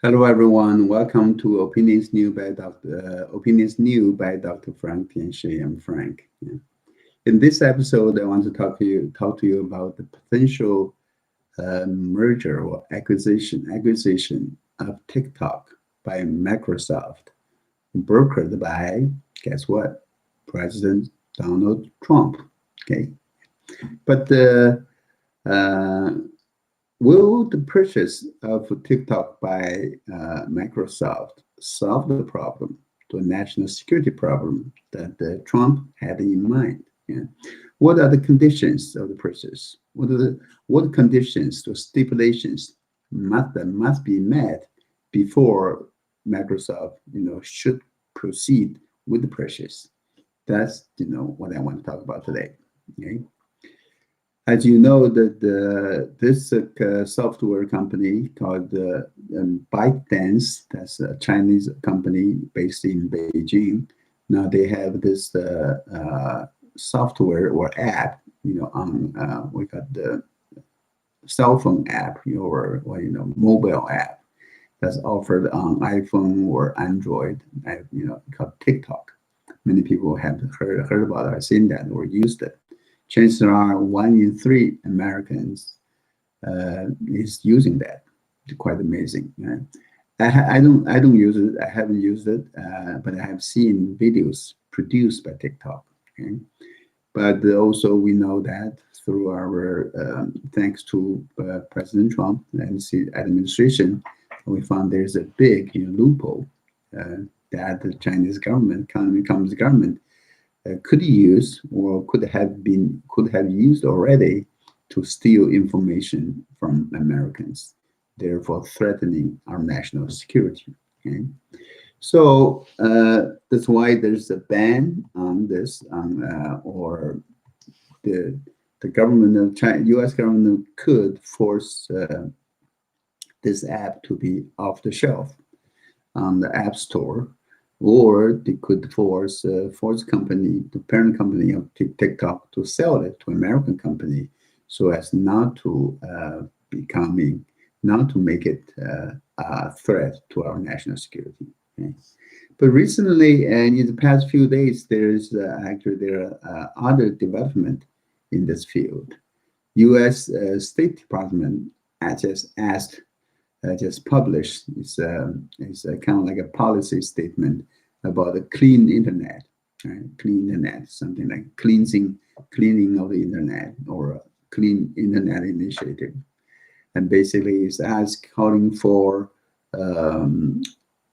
Hello, everyone. Welcome to Opinions New by Dr. Frank Tianshi. I'm Frank. Yeah. In this episode, I want to talk to you about the potential merger or acquisition of TikTok by Microsoft, brokered by, guess what, President Donald Trump. Okay, but uh, will the purchase of TikTok by Microsoft solve the problem, the national security problem that Trump had in mind? Yeah. What are the conditions of the purchase? What conditions or stipulations must be met before Microsoft, should proceed with the purchase? That's what I want to talk about today. Okay. As you know, this software company called ByteDance, that's a Chinese company based in Beijing. Now they have this software or app, on we got the cell phone app, or mobile app that's offered on iPhone or Android, called TikTok. Many people have heard about it, seen that, or used it. Chances are 1 in 3 Americans is using that. It's quite amazing. Right? I don't use it. I haven't used it, but I have seen videos produced by TikTok. Okay? But also we know that through our thanks to President Trump and his administration, we found there's a big loophole that the Chinese government, Communist government, could use or could have used already to steal information from Americans, therefore threatening our national security. Okay? So that's why there's a ban on this, or the government of China, U.S. government could force this app to be off the shelf on the App Store, or they could force company, the parent company of TikTok, to sell it to American company, so as not to not to make it a threat to our national security. Okay? But recently, and in the past few days, there are other development in this field. U.S. State Department just published is kind of like a policy statement about a clean internet, right? Clean internet, something like cleaning of the internet, or a clean internet initiative, and basically is calling for um,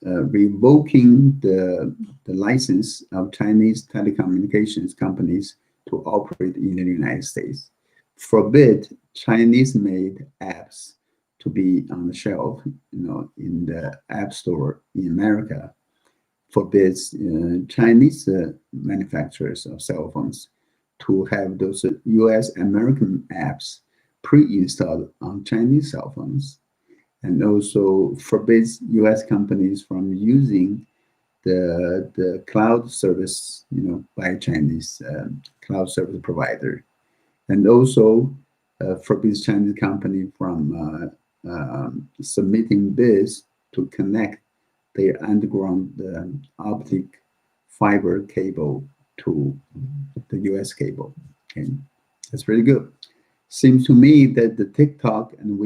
revoking the license of Chinese telecommunications companies to operate in the United States, forbid Chinese-made apps to be on the shelf, in the App Store in America, forbids Chinese manufacturers of cell phones to have those U.S. American apps pre-installed on Chinese cell phones, and also forbids U.S. companies from using the cloud service, by Chinese cloud service provider, and also forbids Chinese company from submitting bids to connect their underground optic fiber cable to the U.S. cable. Okay, that's pretty good. Seems to me that the TikTok and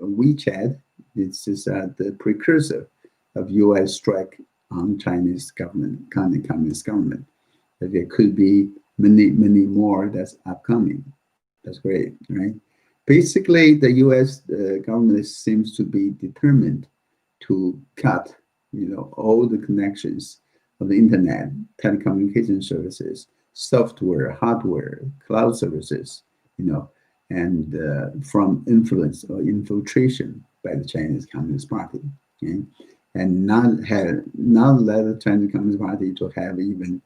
WeChat, this is the precursor of U.S. strike on Chinese government, communist government. That there could be many more that's upcoming. That's great, right? Basically, the U.S. Government seems to be determined to cut, all the connections of the internet, telecommunication services, software, hardware, cloud services, and from influence or infiltration by the Chinese Communist Party, okay? And not let the Chinese Communist Party to have even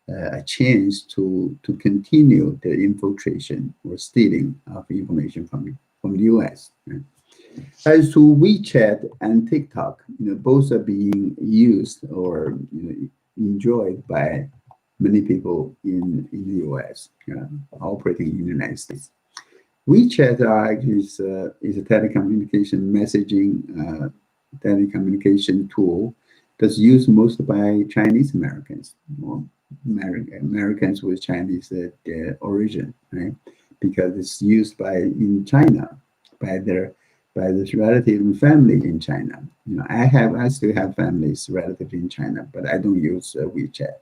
a chance to continue the infiltration or stealing of information from the U.S. Right? As to WeChat and TikTok, both are being used or enjoyed by many people in the U.S. Operating in the United States. WeChat actually is a telecommunication messaging telecommunication tool that's used most by Chinese Americans, or Americans with Chinese origin, right? Because it's used by in China by their by this relative and family in China. I still have families relative in China, but I don't use WeChat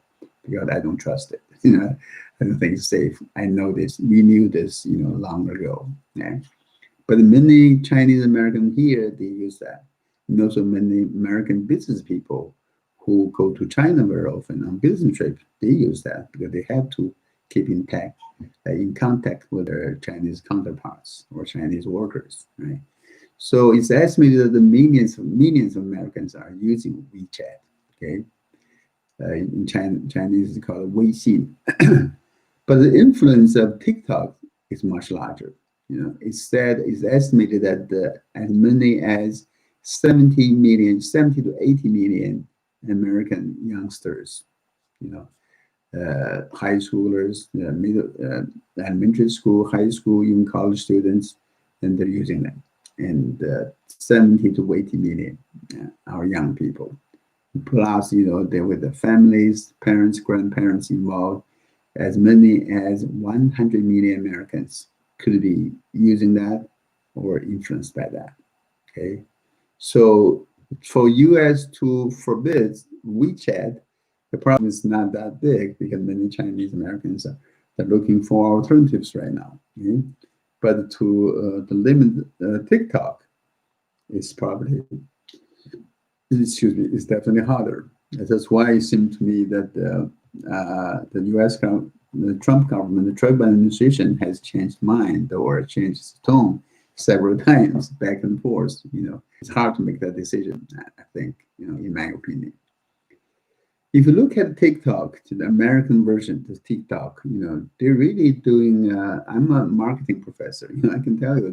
because I don't trust it. I don't think it's safe. I know this. We knew this, long ago. Yeah. But many Chinese American here, they use that. And also many American business people who go to China very often on business trips, they use that because they have to keep in contact with their Chinese counterparts or Chinese workers, right? So it's estimated that the millions of Americans are using WeChat. Okay, in Chinese it's called Weixin. But the influence of TikTok is much larger. It's estimated that as many as 70 to 80 million American youngsters, you know, high schoolers, elementary school, high school, even college students, and they're using them. And 70 to 80 million are young people. Plus, they're with the families, parents, grandparents involved. As many as 100 million Americans could be using that or influenced by that. Okay, so for U.S. to forbid WeChat, the problem is not that big because many Chinese Americans are looking for alternatives right now. Okay? But to limit TikTok is probably, excuse me, is definitely harder. That's why it seemed to me that the U.S. the Trump government, the Trump administration has changed mind or changed its tone several times back and forth. It's hard to make that decision, I think, in my opinion. If you look at TikTok, the American version of TikTok, they're really doing, I'm a marketing professor, I can tell you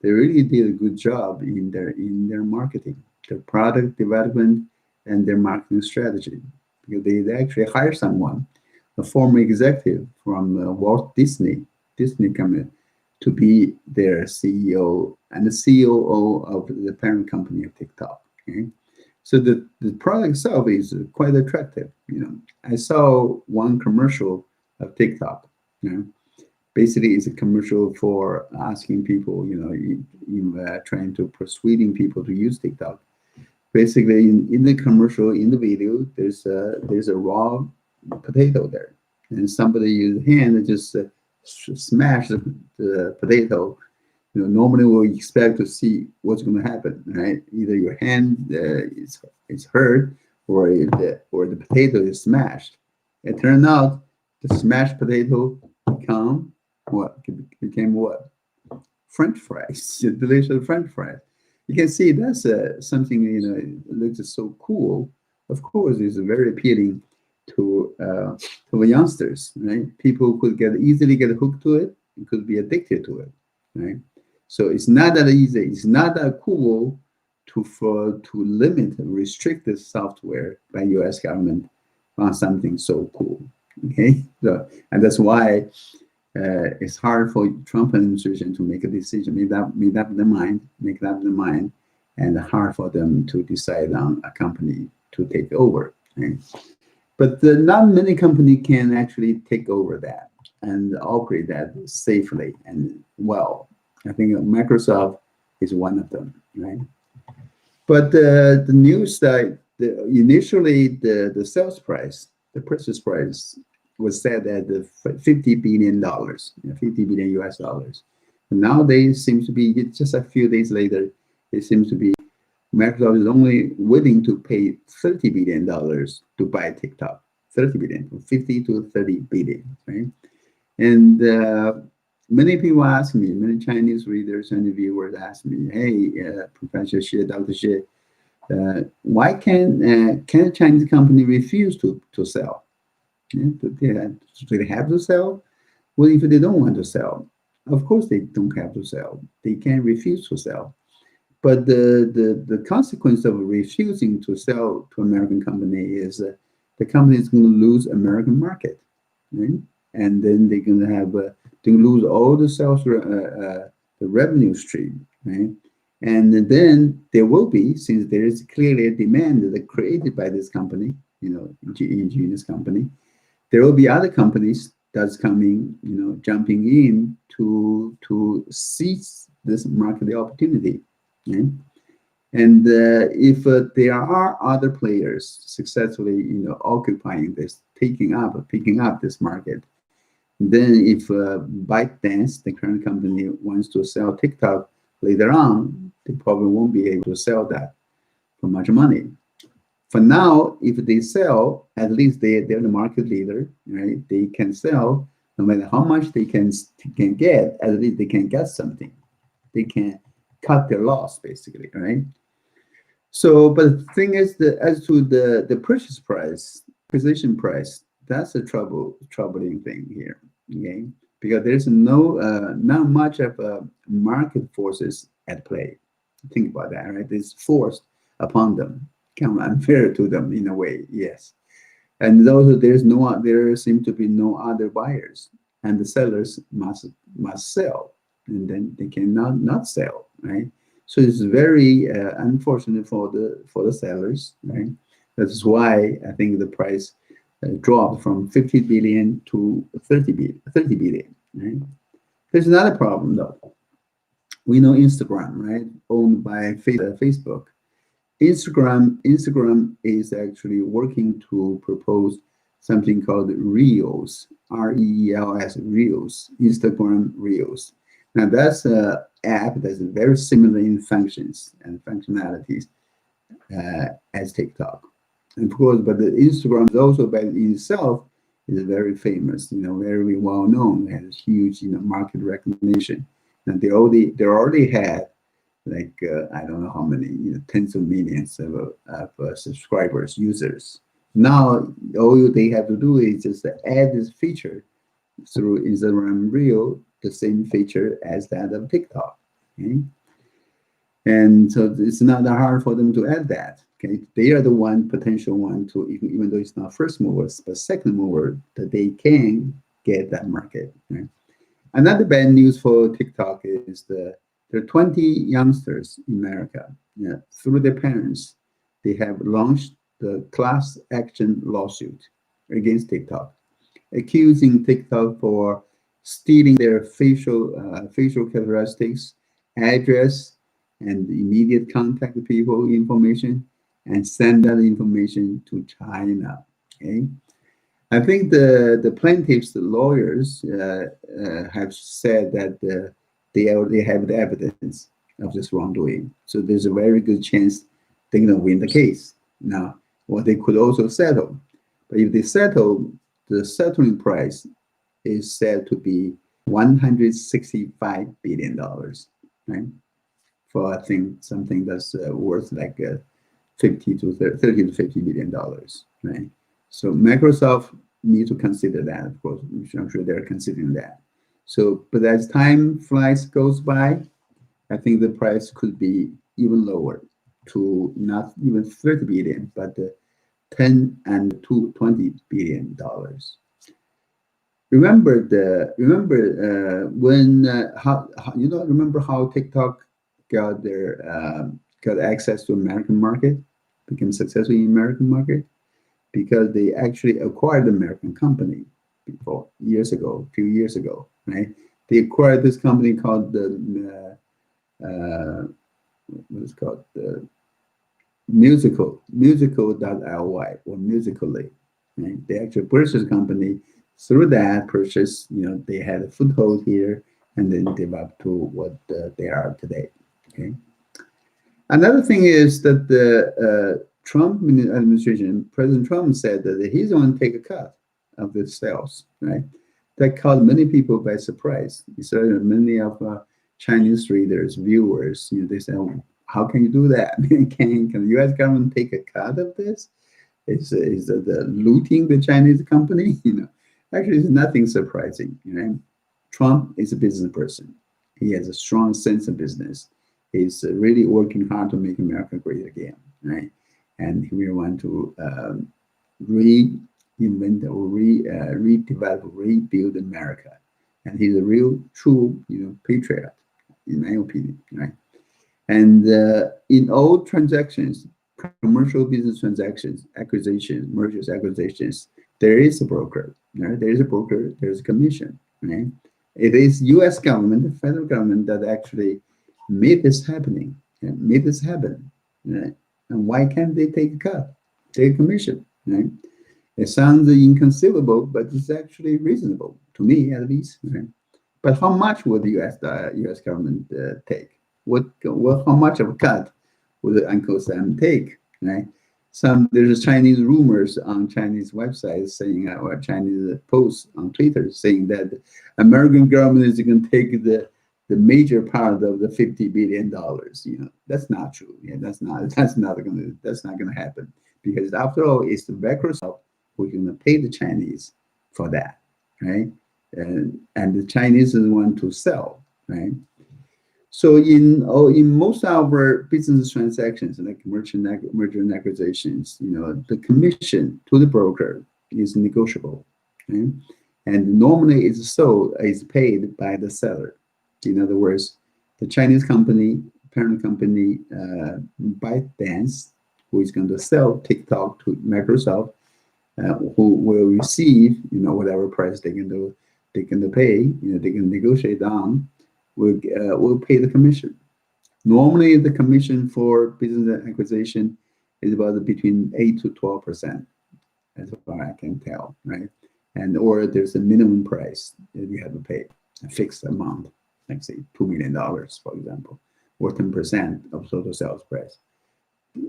they really did a good job in their marketing, their product development and their marketing strategy. Because they actually hire someone, a former executive from Walt Disney company, to be their CEO and the COO of the parent company of TikTok. Okay? So the product itself is quite attractive. I saw one commercial of TikTok. Basically, it's a commercial for asking people, trying to persuading people to use TikTok. Basically, in the commercial, in the video, there's a raw potato there, and somebody use hand and just smash the potato. Normally we expect to see what's going to happen, right? Either your hand is hurt, or the potato is smashed. It turned out the smashed potato became what? French fries, delicious French fries. You can see that's something it looks so cool. Of course, it's very appealing to the youngsters, right? People could easily get hooked to it and could be addicted to it, right? So it's not that easy. It's not that cool to limit and restrict the software by U.S. government on something so cool. Okay, and that's why it's hard for Trump administration to make a decision, make up their mind, and hard for them to decide on a company to take over. Right? But not many companies can actually take over that and operate that safely and well. I think Microsoft is one of them, right? But the news that initially the sales price, the purchase price was set at the $50 billion, $50 billion US dollars. And nowadays seems to be just a few days later, it seems to be Microsoft is only willing to pay $30 billion to buy TikTok. 30 billion, from 50 to 30 billion, right? And many people ask me, many Chinese readers and viewers ask me, hey, Professor Xie, Dr. Xie, why can a Chinese company refuse to sell? Yeah, do they have to sell? Well, if they don't want to sell, of course they don't have to sell. They can refuse to sell. But the consequence of refusing to sell to American company is the company is going to lose American market, right? And then they're going to have they lose all the sales the revenue stream, right? And then there will be, since there is clearly a demand that created by this company, ingenious company, there will be other companies that's coming, jumping in to seize this market opportunity. Okay? And if there are other players successfully, occupying this, picking up this market, then if ByteDance, the current company, wants to sell TikTok later on, they probably won't be able to sell that for much money. For now, if they sell, at least they're the market leader, right? They can sell no matter how much they can get, at least they can get something. They can cut their loss, basically, right? So, but the thing is that as to the purchase price, acquisition price, that's a troubling thing here, okay? Because there's not much of market forces at play. Think about that, right? It's forced upon them, kind of unfair to them in a way, yes. And also there seem to be no other buyers, and the sellers must sell, and then they cannot not sell, right? So it's very unfortunate for the sellers, right? That's why I think the price dropped from 50 billion to 30 billion, right? There's another problem though. We know Instagram, right, owned by Facebook. Instagram is actually working to propose something called Reels, Reels, Reels, Instagram Reels. Now that's an app that's very similar in functions and functionalities as TikTok. And of course, but the Instagram is also by itself is very famous, very well known, has huge, market recognition. And they already had like I don't know how many, tens of millions of subscribers, users. Now all they have to do is just add this feature through Instagram Reel, the same feature as that of TikTok. Okay? And so it's not that hard for them to add that. Okay, they are the potential one to, even though it's not first movers, but second mover, that they can get that market. Right? Another bad news for TikTok is there are 20 youngsters in America, through their parents, they have launched the class action lawsuit against TikTok, accusing TikTok for stealing their facial characteristics, address, and immediate contact people information, and send that information to China. Okay, I think the plaintiffs, the lawyers, have said that they already have the evidence of this wrongdoing. So there's a very good chance they're going to win the case. Now, or they could also settle. But if they settle, the settling price is said to be $165 billion, right? For I think something that's worth like 50 to 30 to 50 billion dollars, right? So Microsoft need to consider that, of course. I'm sure they're considering that. So, but as time goes by, I think the price could be even lower, to not even 30 billion, but 10 and to 20 billion dollars. When remember how TikTok got access to American market, became successful in American market, because they actually acquired the American company before a few years ago, right? They acquired this company called what is called the musical.ly, or Musically. Right? They actually purchased the company. Through that purchase, they had a foothold here, and then developed to what they are today. Okay. Another thing is that the Trump administration, President Trump said that he's going to take a cut of the sales, right? That caught many people by surprise. Many of Chinese readers, viewers, they say, oh, how can you do that? Can the U.S. government take a cut of this? Is the looting the Chinese company? Actually, it's nothing surprising. Trump is a business person. He has a strong sense of business. He's really working hard to make America great again, right? And he want to reinvent or redevelop, rebuild America. And he's a real, true, patriot, in my opinion, right? And in all transactions, commercial business transactions, acquisitions, mergers, acquisitions, there is a broker. Right? There is a broker. There's a commission. Right? It is U.S. government, the federal government, that actually made this happening, and made this happen. Right? And why can't they take a cut, take a commission? Right? It sounds inconceivable, but it's actually reasonable to me, at least. Right? But how much would the U.S. government take? How much of a cut would Uncle Sam take? Right? There's Chinese rumors on Chinese websites saying, or Chinese posts on Twitter saying that American government is going to take the major part of the $50 billion. That's not true. Yeah, that's not gonna happen, because after all, it's the Microsoft who's gonna pay the Chinese for that, right? And the Chinese want to sell, right? So in most of our business transactions, like merger and acquisitions, the commission to the broker is negotiable, right? And normally it's paid by the seller. In other words, the Chinese company, parent company, ByteDance, who is going to sell TikTok to Microsoft, who will receive, whatever price they can pay, they can negotiate on, will pay the commission. Normally, the commission for business acquisition is about between 8 to 12%, as far as I can tell, right? Or there's a minimum price that you have to pay, a fixed amount, like say $2 million, for example, or 10% of total sales price.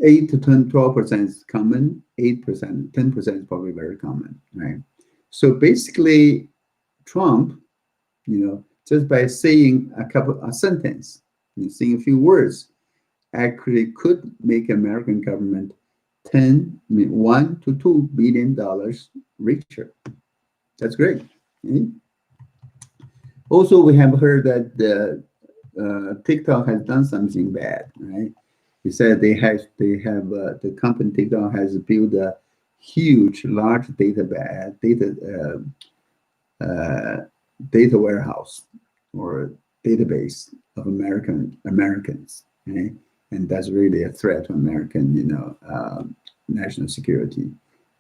8 to 10, 12% is common. 8%, 10% is probably very common, right? So basically, Trump, just by saying a sentence, saying a few words, actually could make American government 1 to $2 billion richer. That's great. Okay? Also, we have heard that TikTok has done something bad, right? He said the company TikTok has built a huge, large data warehouse or database of Americans, right? And that's really a threat to American, national security.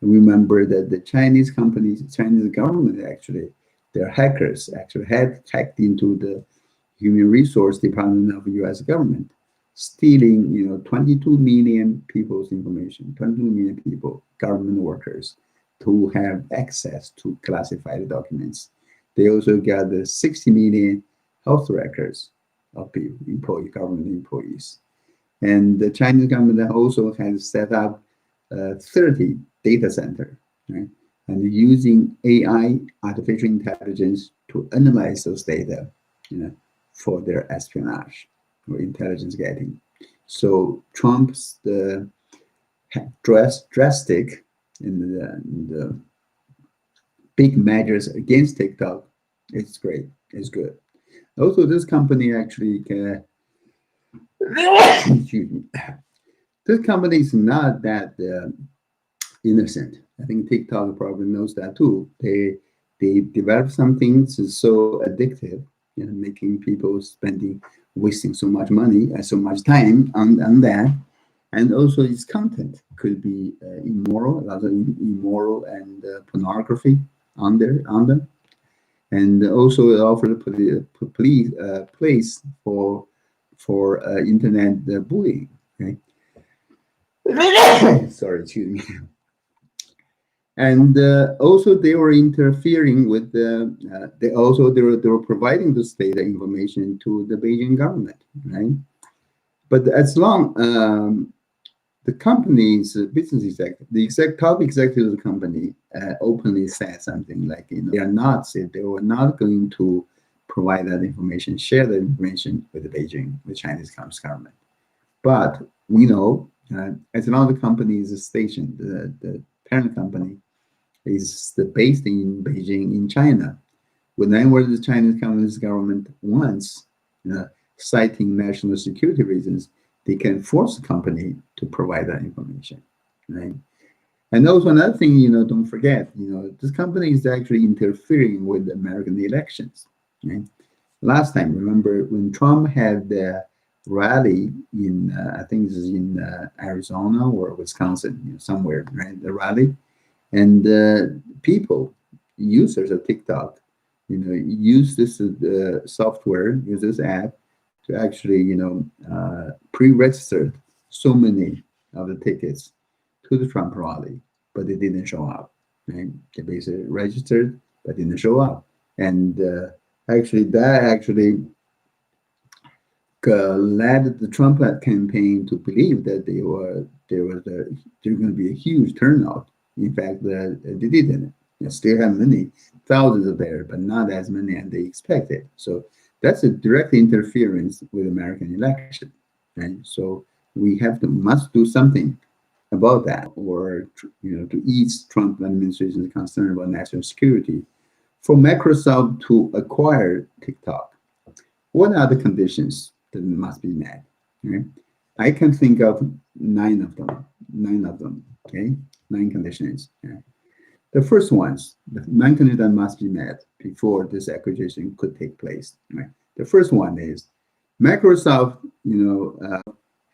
Remember that the Chinese government actually, their hackers actually had hacked into the Human Resource Department of the U.S. government, stealing, 22 million people's information, 22 million people, government workers, to have access to classified documents. They also got the 60 million health records of government employees. And the Chinese government also has set up 30 data centers, right? And using AI, artificial intelligence, to analyze those data, for their espionage or intelligence getting. So Trump's drastic in the big measures against TikTok, it's great, it's good. Also, this company actually excuse me. This company is not that innocent. I think TikTok probably knows that too. They develop something so addictive, making people wasting so much money and so much time on that. And also its content could be immoral, rather immoral and pornography on them. And also it offered a place for internet bullying. Okay? Sorry, excuse me. And also they were interfering with they were providing this data information to the Beijing government, right? But as long the company's business top executive of the company openly said something like, they were not going to provide that information, share that information with the Chinese Communist government. But we know, as long as the company is stationed, the parent company is based in Beijing, in China. Whenever the Chinese Communist government wants, citing national security reasons, they can force the company to provide that information, right? And also another thing, don't forget, this company is actually interfering with the American elections, right? Last time, remember when Trump had rally in, I think this is in Arizona or Wisconsin, somewhere, right? The rally. And people, users of TikTok, use this software, use this app to actually, pre-registered so many of the tickets to the Trump rally, but they didn't show up. Right? They basically registered, but didn't show up. And actually, that actually led the Trump campaign to believe that there was going to be a huge turnout. In fact, they didn't. They still have many thousands of there, but not as many as they expected. So that's a direct interference with American election, right? So we must do something about that, or to ease Trump administration's concern about national security. For Microsoft to acquire TikTok, what are the conditions that must be met? Right? I can think of nine of them. Nine of them. Okay, nine conditions. Yeah. The first ones, the nine conditions that must be met before this acquisition could take place. Right? The first one is Microsoft,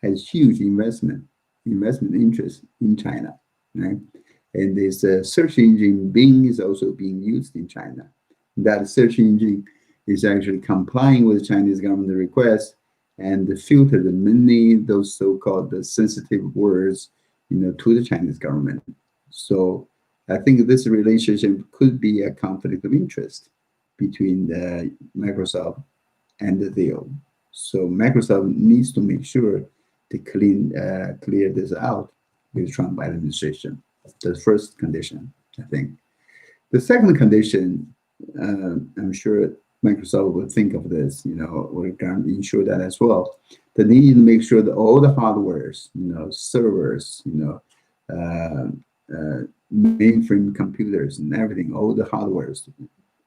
has huge investment interest in China, right? And this search engine Bing is also being used in China. That search engine is actually complying with Chinese government requests and filter the many those so-called sensitive words, to the Chinese government. So I think this relationship could be a conflict of interest between Microsoft and the deal. So Microsoft needs to make sure to clear this out with Trump administration. The first condition, I think. The second condition, I'm sure Microsoft will think of this, we're going to ensure that as well. They need to make sure that all the hardwares, servers, uh, mainframe computers and everything, all the hardwares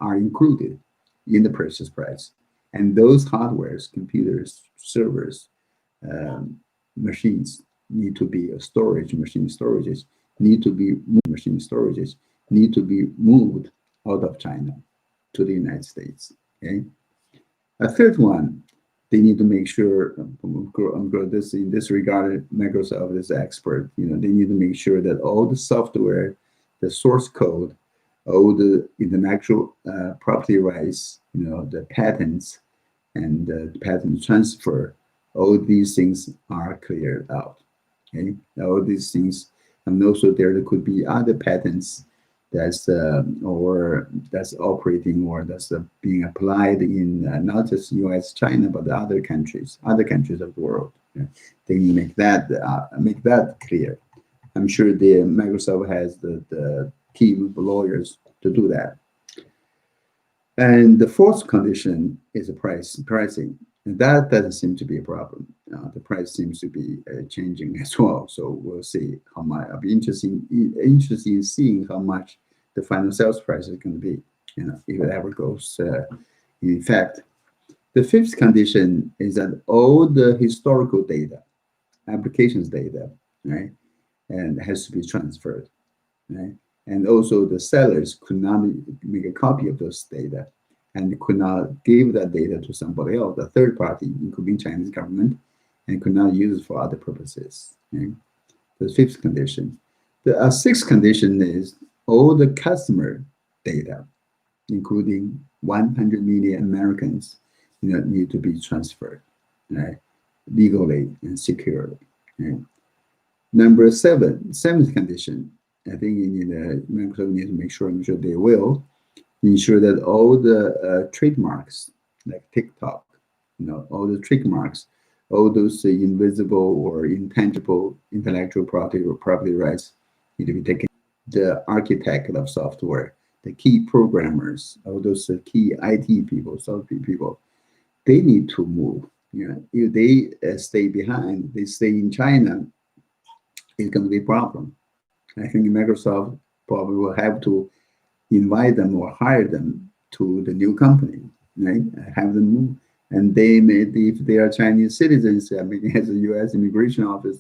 are included in the purchase price. And those hardwares, computers, servers, um, machines need to be storages machine storages need to be moved out of China to the United States. Okay. A third one, they need to make sure. This in this regard, Microsoft is expert. They need to make sure that all the software, the source code, all the intellectual property rights, the patents and the patent transfer, all these things are cleared out. Okay, all these things, and also there could be other patents that's operating or that's being applied in not just U.S., China, but other countries of the world. Yeah. They make that clear. I'm sure the Microsoft has the team of lawyers to do that. And the fourth condition is pricing. And that doesn't seem to be a problem. The price seems to be changing as well. So we'll see how much. I'll be interested in seeing how much the final sales price is going to be, if it ever goes in effect. The fifth condition is that all the historical data, applications data, right, and has to be transferred, right? And also the sellers could not make a copy of those data and could not give that data to somebody else, a third party, including Chinese government, and could not use it for other purposes. Okay? The fifth condition. The sixth condition is all the customer data, including 100 million Americans, need to be transferred, right, legally and securely. Right? Number seventh condition, I think Microsoft needs to make sure, they will ensure that all the trademarks, like TikTok, all the trademarks, all those invisible or intangible intellectual property rights need to be taken. The architect of software, the key programmers, all those key IT people, software people, they need to move. If they stay behind, they stay in China, it's going to be a problem. I think Microsoft probably will have to invite them or hire them to the new company, right? Have them move. And they may, if they are Chinese citizens, I mean, as a U.S. immigration office,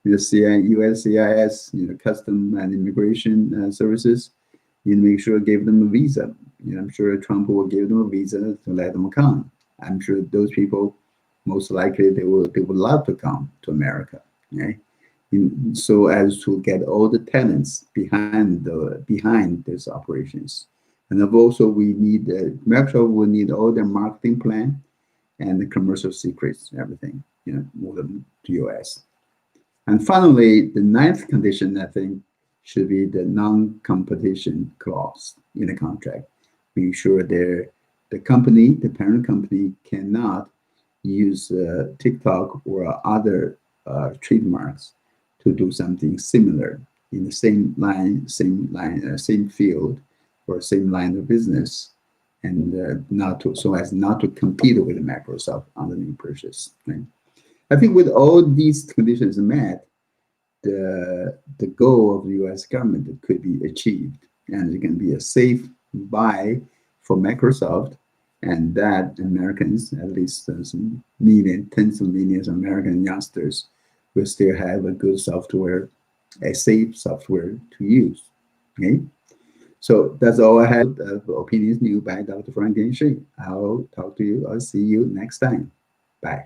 USCIS, Custom and Immigration Services, make sure give them a visa. I'm sure Trump will give them a visa to let them come. I'm sure those people most likely they would love to come to America, okay? So as to get all the tenants behind these operations. And then also we need Microsoft will need all their marketing plan and the commercial secrets, everything, move them to US. And finally, the ninth condition, I think, should be the non-competition clause in the contract. Be sure the parent company, cannot use TikTok or other trademarks to do something similar in the same field, or same line of business, and not to so as not to compete with Microsoft on the new purchase. Right? I think with all these conditions met, the goal of the U.S. government could be achieved, and it can be a safe buy for Microsoft, and that Americans, at least some tens of millions of American youngsters, will still have a good software, a safe software to use. Okay, so that's all I have. Opinions New by Dr. Frank Shi. I'll talk to you. I'll see you next time. Bye.